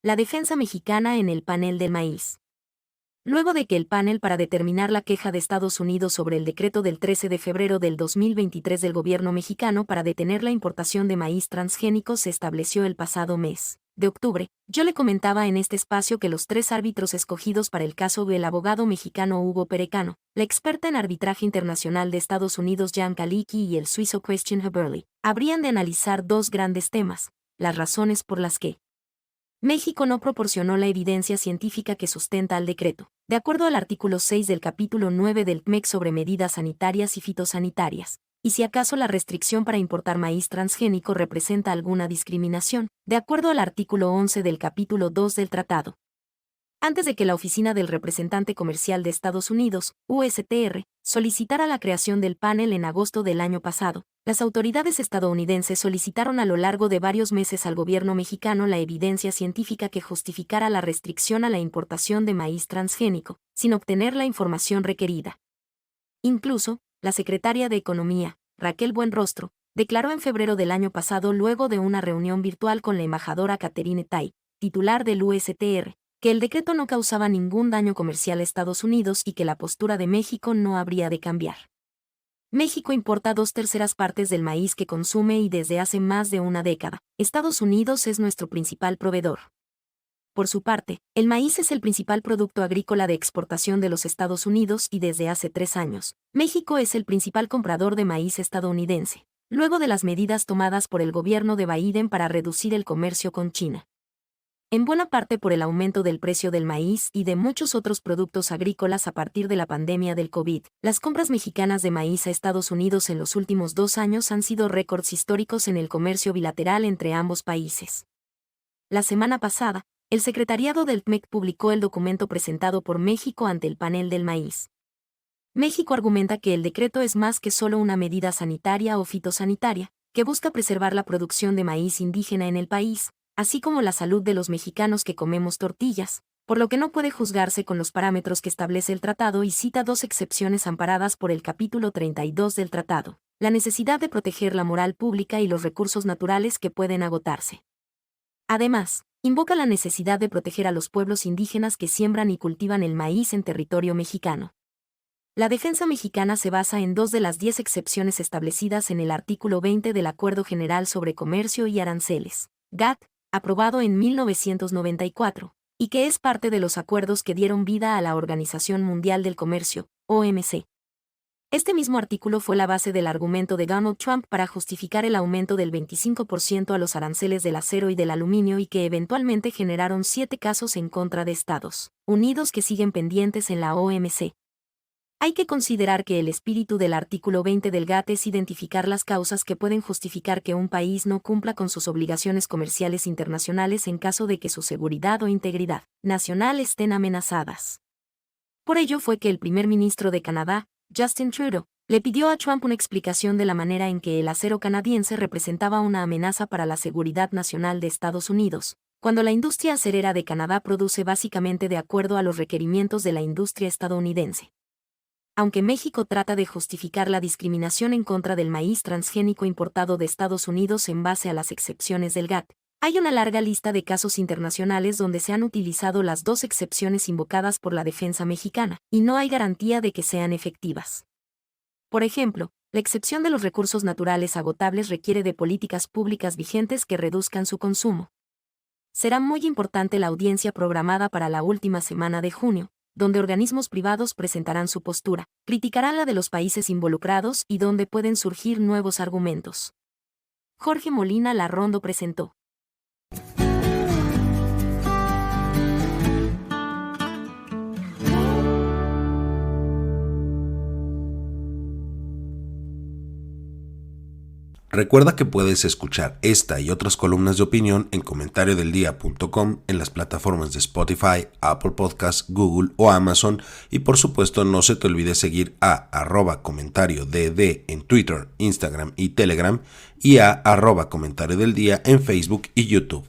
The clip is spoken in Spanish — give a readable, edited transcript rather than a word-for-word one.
La defensa mexicana en el panel del maíz. Luego de que el panel para determinar la queja de Estados Unidos sobre el decreto del 13 de febrero del 2023 del gobierno mexicano para detener la importación de maíz transgénico se estableció el pasado mes de octubre, yo le comentaba en este espacio que los 3 árbitros escogidos para el caso, el abogado mexicano Hugo Perecano, la experta en arbitraje internacional de Estados Unidos Jan Kalicki y el suizo Christian Haberle, habrían de analizar 2 grandes temas: las razones por las que México no proporcionó la evidencia científica que sustenta al decreto, de acuerdo al artículo 6 del capítulo 9 del TMEC sobre medidas sanitarias y fitosanitarias, y si acaso la restricción para importar maíz transgénico representa alguna discriminación, de acuerdo al artículo 11 del capítulo 2 del tratado. Antes de que la Oficina del Representante Comercial de Estados Unidos, USTR, solicitara la creación del panel en agosto del año pasado, las autoridades estadounidenses solicitaron a lo largo de varios meses al gobierno mexicano la evidencia científica que justificara la restricción a la importación de maíz transgénico, sin obtener la información requerida. Incluso, la secretaria de Economía, Raquel Buenrostro, declaró en febrero del año pasado, luego de una reunión virtual con la embajadora Catherine Tai, titular del USTR, que el decreto no causaba ningún daño comercial a Estados Unidos y que la postura de México no habría de cambiar. México importa 2/3 partes del maíz que consume y desde hace más de una década, Estados Unidos es nuestro principal proveedor. Por su parte, el maíz es el principal producto agrícola de exportación de los Estados Unidos y desde hace 3 años, México es el principal comprador de maíz estadounidense, luego de las medidas tomadas por el gobierno de Biden para reducir el comercio con China. En buena parte por el aumento del precio del maíz y de muchos otros productos agrícolas a partir de la pandemia del COVID, las compras mexicanas de maíz a Estados Unidos en los últimos 2 años han sido récords históricos en el comercio bilateral entre ambos países. La semana pasada, el secretariado del TMEC publicó el documento presentado por México ante el panel del maíz. México argumenta que el decreto es más que solo una medida sanitaria o fitosanitaria, que busca preservar la producción de maíz indígena en el país, así como la salud de los mexicanos que comemos tortillas, por lo que no puede juzgarse con los parámetros que establece el tratado y cita 2 excepciones amparadas por el capítulo 32 del tratado: la necesidad de proteger la moral pública y los recursos naturales que pueden agotarse. Además, invoca la necesidad de proteger a los pueblos indígenas que siembran y cultivan el maíz en territorio mexicano. La defensa mexicana se basa en 2 de las 10 excepciones establecidas en el artículo 20 del Acuerdo General sobre Comercio y Aranceles, GATT, aprobado en 1994, y que es parte de los acuerdos que dieron vida a la Organización Mundial del Comercio, OMC. Este mismo artículo fue la base del argumento de Donald Trump para justificar el aumento del 25% a los aranceles del acero y del aluminio y que eventualmente generaron 7 casos en contra de Estados Unidos que siguen pendientes en la OMC. Hay que considerar que el espíritu del artículo 20 del GATT es identificar las causas que pueden justificar que un país no cumpla con sus obligaciones comerciales internacionales en caso de que su seguridad o integridad nacional estén amenazadas. Por ello fue que el primer ministro de Canadá, Justin Trudeau, le pidió a Trump una explicación de la manera en que el acero canadiense representaba una amenaza para la seguridad nacional de Estados Unidos, cuando la industria acerera de Canadá produce básicamente de acuerdo a los requerimientos de la industria estadounidense. Aunque México trata de justificar la discriminación en contra del maíz transgénico importado de Estados Unidos en base a las excepciones del GATT, hay una larga lista de casos internacionales donde se han utilizado las 2 excepciones invocadas por la defensa mexicana, y no hay garantía de que sean efectivas. Por ejemplo, la excepción de los recursos naturales agotables requiere de políticas públicas vigentes que reduzcan su consumo. Será muy importante la audiencia programada para la última semana de junio, donde organismos privados presentarán su postura, criticarán la de los países involucrados y donde pueden surgir nuevos argumentos. Jorge Molina Larrondo presentó. Recuerda que puedes escuchar esta y otras columnas de opinión en comentariodeldia.com, en las plataformas de Spotify, Apple Podcasts, Google o Amazon, y por supuesto no se te olvide seguir a @comentariodd en Twitter, Instagram y Telegram, y a @comentariodeldia en Facebook y YouTube.